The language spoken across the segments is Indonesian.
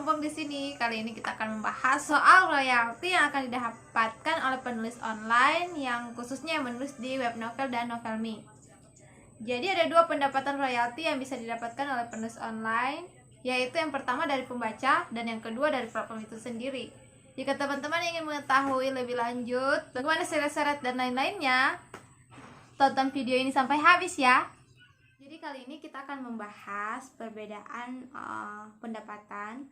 Pom di sini. Kali ini kita akan membahas soal royalti yang akan didapatkan oleh penulis online yang khususnya menulis di web novel dan Novelme. Jadi ada dua pendapatan royalti yang bisa didapatkan oleh penulis online, yaitu yang pertama dari pembaca dan yang kedua dari platform itu sendiri. Jika teman-teman ingin mengetahui lebih lanjut bagaimana syarat-syarat dan lain-lainnya, tonton video ini sampai habis ya. Jadi kali ini kita akan membahas perbedaan pendapatan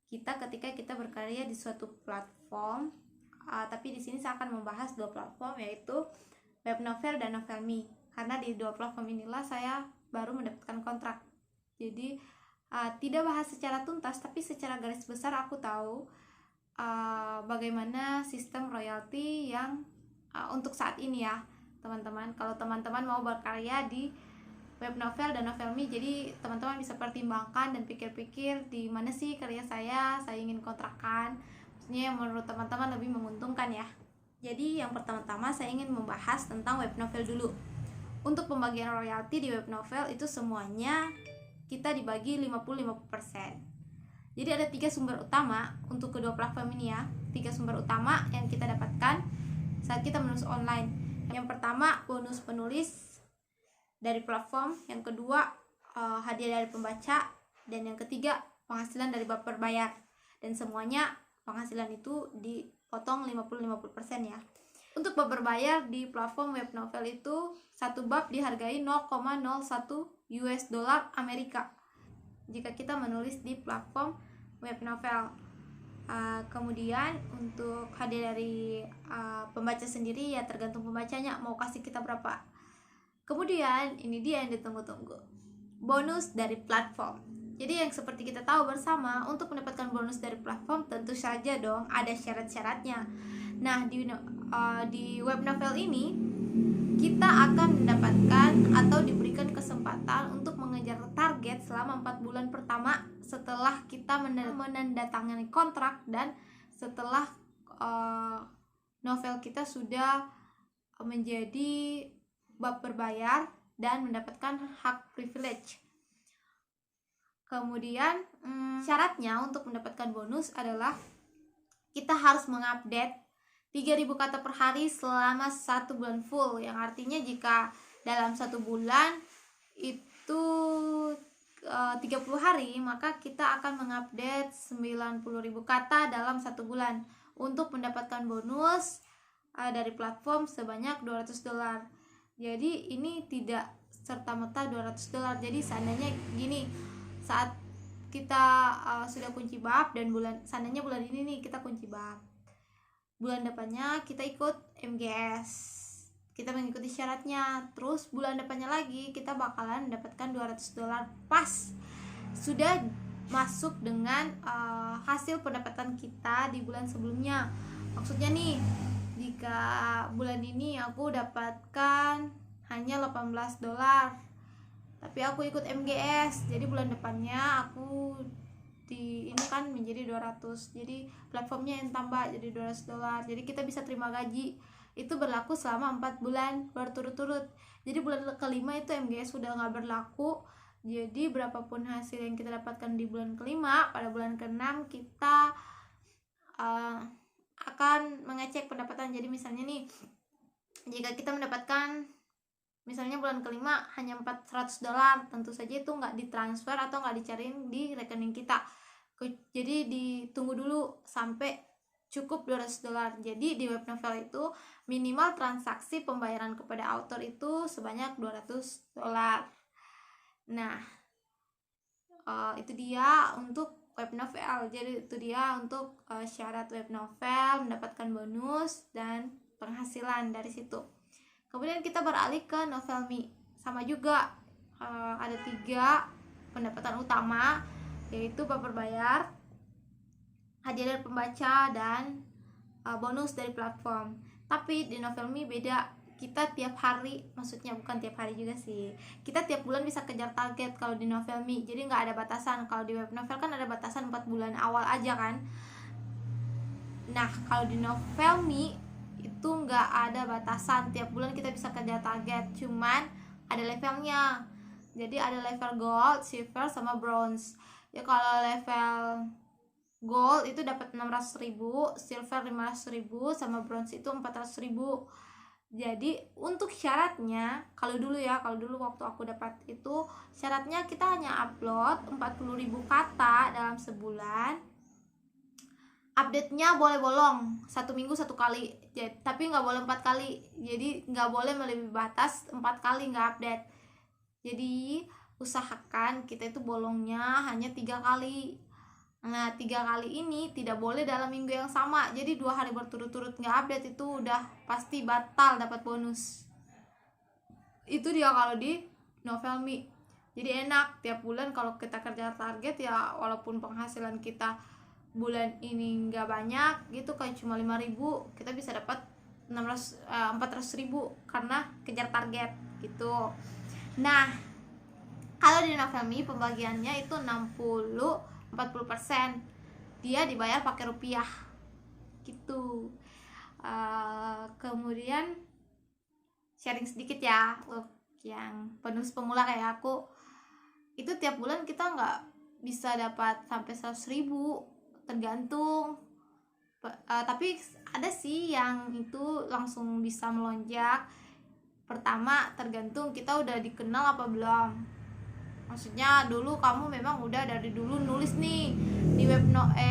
kita ketika kita berkarya di suatu platform. Tapi di sini saya akan membahas dua platform, yaitu web novel dan Novelme. Karena di dua platform inilah saya baru mendapatkan kontrak. Jadi tidak bahas secara tuntas, tapi secara garis besar aku tahu bagaimana sistem royalti yang untuk saat ini ya, teman-teman. Kalau teman-teman mau berkarya di web novel dan Novelme, jadi teman-teman bisa pertimbangkan dan pikir-pikir di mana sih karya saya ingin kontrakan, maksudnya yang menurut teman-teman lebih menguntungkan ya. Jadi yang pertama-tama saya ingin membahas tentang web novel dulu. Untuk pembagian royalti di web novel itu semuanya kita dibagi 50-50%. Jadi ada 3 sumber utama untuk kedua platform ini ya. 3 sumber utama yang kita dapatkan saat kita menulis online. Yang pertama bonus penulis dari platform, yang kedua hadiah dari pembaca, dan yang ketiga penghasilan dari bab berbayar. Dan semuanya penghasilan itu dipotong 50-50% ya. Untuk bab berbayar di platform web novel itu satu bab dihargai 0,01 US dollar Amerika jika kita menulis di platform web novel. Kemudian untuk hadiah dari pembaca sendiri ya tergantung pembacanya mau kasih kita berapa. Kemudian ini dia yang ditunggu-tunggu, bonus dari platform. Jadi yang seperti kita tahu bersama, untuk mendapatkan bonus dari platform tentu saja dong ada syarat-syaratnya. Nah di web novel ini kita akan mendapatkan atau diberikan kesempatan untuk mengejar target selama 4 bulan pertama setelah kita menandatangani kontrak dan setelah novel kita sudah menjadi bab berbayar dan mendapatkan hak privilege. Kemudian syaratnya untuk mendapatkan bonus adalah kita harus mengupdate 3.000 kata per hari selama 1 bulan full, yang artinya jika dalam 1 bulan itu 30 hari, maka kita akan mengupdate 90.000 kata dalam 1 bulan untuk mendapatkan bonus dari platform sebanyak $200. Jadi ini tidak serta-merta $200. Jadi seandainya gini, saat kita sudah kunci bab dan seandainya bulan ini nih kita kunci bab, bulan depannya kita ikut MGS, kita mengikuti syaratnya, terus bulan depannya lagi kita bakalan mendapatkan $200 pas sudah masuk dengan hasil pendapatan kita di bulan sebelumnya. Maksudnya nih, jika bulan ini aku dapatkan hanya $18, tapi aku ikut MGS, jadi bulan depannya aku ini kan menjadi 200, jadi platformnya yang tambah jadi $200. Jadi kita bisa terima gaji. Itu berlaku selama 4 bulan berturut-turut. Jadi bulan kelima itu MGS sudah nggak berlaku. Jadi berapapun hasil yang kita dapatkan di bulan kelima, pada bulan keenam kita akan mengecek pendapatan. Jadi misalnya nih, jika kita mendapatkan misalnya bulan kelima hanya $400, tentu saja itu nggak ditransfer atau nggak dicariin di rekening kita. Jadi ditunggu dulu sampai cukup $200. Jadi di web novel itu minimal transaksi pembayaran kepada author itu sebanyak $200. Nah itu dia untuk web novel. Jadi itu dia untuk syarat web novel, mendapatkan bonus dan penghasilan dari situ. Kemudian kita beralih ke Novelme. Sama juga ada 3 pendapatan utama, yaitu bab berbayar, hadiah dari pembaca, dan bonus dari platform. Tapi di Novelme beda, kita tiap hari, maksudnya bukan tiap hari juga sih, kita tiap bulan bisa kejar target kalau di Novelme. Jadi nggak ada batasan. Kalau di web novel kan ada batasan 4 bulan awal aja kan. Nah kalau di Novelme itu nggak ada batasan, tiap bulan kita bisa kejar target, cuman ada levelnya. Jadi ada level gold, silver, sama bronze. Ya kalau level gold itu dapat 600.000, silver 500.000, sama bronze itu 400.000. Jadi untuk syaratnya, kalau dulu waktu aku dapat itu syaratnya kita hanya upload 40.000 kata dalam sebulan. Update-nya boleh bolong 1 minggu 1 kali, tapi nggak boleh 4 kali. Jadi nggak boleh melebihi batas 4 kali nggak update. Jadi usahakan kita itu bolongnya hanya 3 kali. Nah 3 kali ini tidak boleh dalam minggu yang sama. Jadi 2 hari berturut-turut nggak update itu udah pasti batal dapat bonus. Itu dia kalau di Novelme. Jadi enak, tiap bulan kalau kita kerja target ya, walaupun penghasilan kita bulan ini nggak banyak gitu, kayak cuma 5.000, kita bisa dapat 400.000 karena kejar target gitu. Nah kalau di Novelme pembagiannya itu 60-40%, dia dibayar pakai rupiah gitu. Kemudian sharing sedikit ya untuk yang penulis pemula kayak aku, itu tiap bulan kita nggak bisa dapat sampai 100.000, tergantung. Tapi ada sih yang itu langsung bisa melonjak. Pertama tergantung kita udah dikenal apa belum. Maksudnya dulu kamu memang udah dari dulu nulis nih di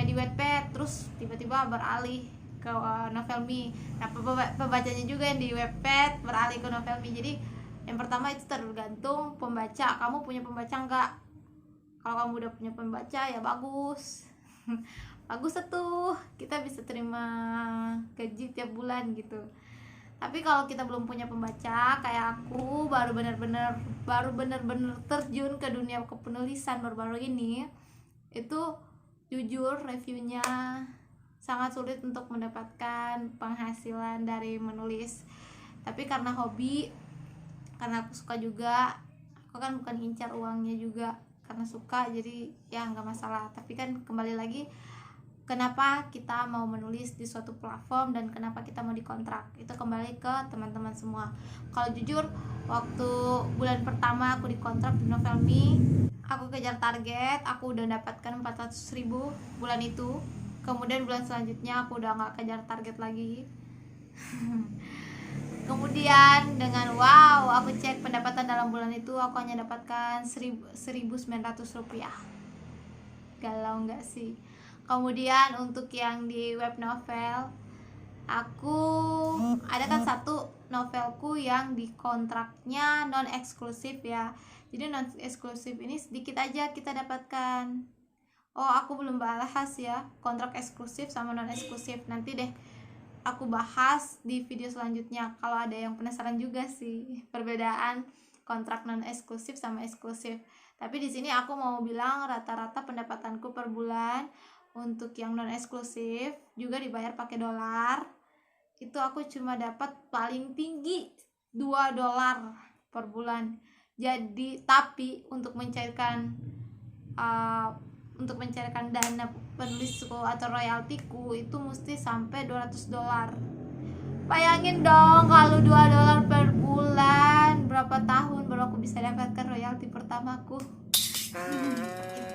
di Wattpad, terus tiba-tiba beralih ke Novelme. Nah pembacanya juga yang di Wattpad beralih ke Novelme. Jadi yang pertama itu tergantung pembaca, kamu punya pembaca enggak. Kalau kamu udah punya pembaca ya bagus. Bagus tuh, kita bisa terima gaji tiap bulan gitu. Tapi kalau kita belum punya pembaca kayak aku, baru bener-bener terjun ke dunia kepenulisan baru-baru ini, itu jujur reviewnya sangat sulit untuk mendapatkan penghasilan dari menulis. Tapi karena hobi, karena aku suka juga, aku kan bukan incar uangnya juga, karena suka jadi ya nggak masalah. Tapi kan kembali lagi, kenapa kita mau menulis di suatu platform dan kenapa kita mau dikontrak, itu kembali ke teman-teman semua. Kalau jujur, waktu bulan pertama aku dikontrak di Novelme, aku kejar target, aku udah dapatkan 400.000 bulan itu. Kemudian bulan selanjutnya aku udah nggak kejar target lagi. Kemudian dengan aku cek pendapatan dalam bulan itu, aku hanya dapatkan 1.900 rupiah. Galau nggak sih? Kemudian untuk yang di web novel, aku ada kan satu novelku yang di kontraknya non eksklusif ya. Jadi non eksklusif ini sedikit aja kita dapatkan. Oh aku belum bahas ya kontrak eksklusif sama non eksklusif, nanti deh aku bahas di video selanjutnya. Kalau ada yang penasaran juga sih perbedaan kontrak non eksklusif sama eksklusif. Tapi di sini aku mau bilang rata-rata pendapatanku per bulan untuk yang non eksklusif juga dibayar pakai dolar, itu aku cuma dapat paling tinggi $2 per bulan. Jadi tapi untuk mencairkan dana penulisku atau royaltiku itu mesti sampai $200. Bayangin dong kalau $2 per bulan, berapa tahun baru aku bisa dapatkan royalti pertamaku.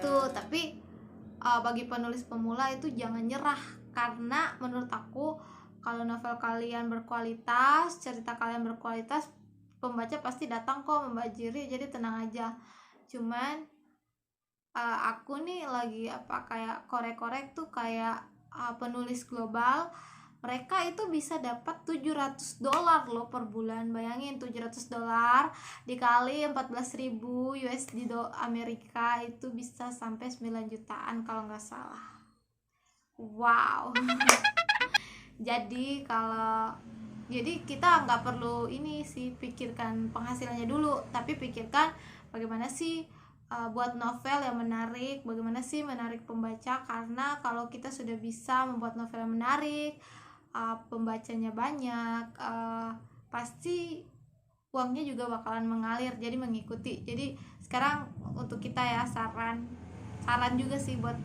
Itu tapi bagi penulis pemula itu jangan nyerah, karena menurut aku kalau novel kalian berkualitas, cerita kalian berkualitas, pembaca pasti datang kok membajiri, jadi tenang aja. Cuman aku nih lagi kayak korek-korek tuh kayak penulis global, mereka itu bisa dapat $700 loh per bulan. Bayangin $700 dikali 14.000 USD Amerika, itu bisa sampai 9 jutaan kalau nggak salah. Wow. Jadi kita nggak perlu ini sih pikirkan penghasilannya dulu, tapi pikirkan bagaimana sih buat novel yang menarik, bagaimana sih menarik pembaca. Karena kalau kita sudah bisa membuat novel yang menarik, pembacanya banyak, pasti uangnya juga bakalan mengalir, jadi mengikuti. Jadi sekarang untuk kita ya, saran juga sih buat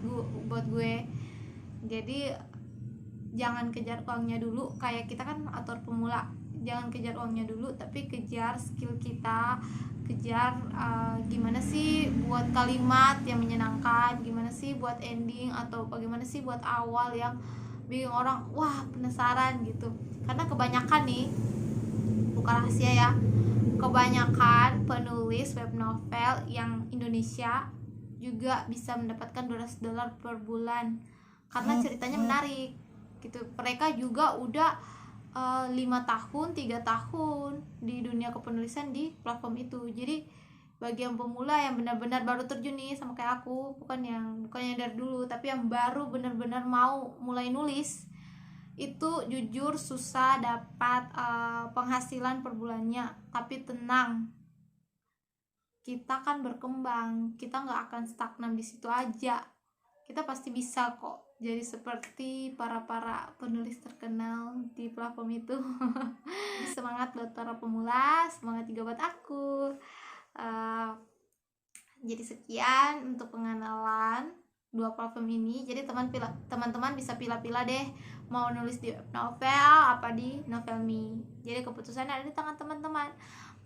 gue, jadi jangan kejar uangnya dulu. Kayak kita kan author pemula, jangan kejar uangnya dulu, tapi kejar skill kita, kejar gimana sih buat kalimat yang menyenangkan, gimana sih buat ending, atau bagaimana sih buat awal yang bikin orang wah penasaran gitu. Karena kebanyakan nih, bukan rahasia ya, kebanyakan penulis web novel yang Indonesia juga bisa mendapatkan $12 per bulan karena ceritanya menarik gitu. Mereka juga udah 5 tahun, 3 tahun di dunia kepenulisan di platform itu. Jadi bagi yang pemula yang benar-benar baru terjun nih sama kayak aku, bukan yang dari dulu, tapi yang baru benar-benar mau mulai nulis, itu jujur susah dapat penghasilan per bulannya. Tapi tenang, kita kan berkembang, kita nggak akan stagnan di situ aja, kita pasti bisa kok jadi seperti para penulis terkenal di platform itu. Semangat buat para pemula, semangat juga buat aku. Jadi sekian untuk pengenalan 2 platform ini. Jadi teman-teman bisa pilih-pilih deh mau nulis di novel apa di Novelme. Jadi keputusannya ada di tangan teman-teman.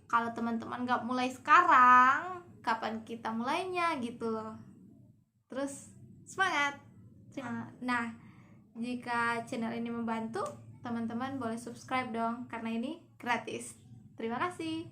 Kalau teman-teman nggak mulai sekarang, kapan kita mulainya gitu loh. Terus semangat. Nah, jika channel ini membantu, teman-teman boleh subscribe dong, karena ini gratis. Terima kasih.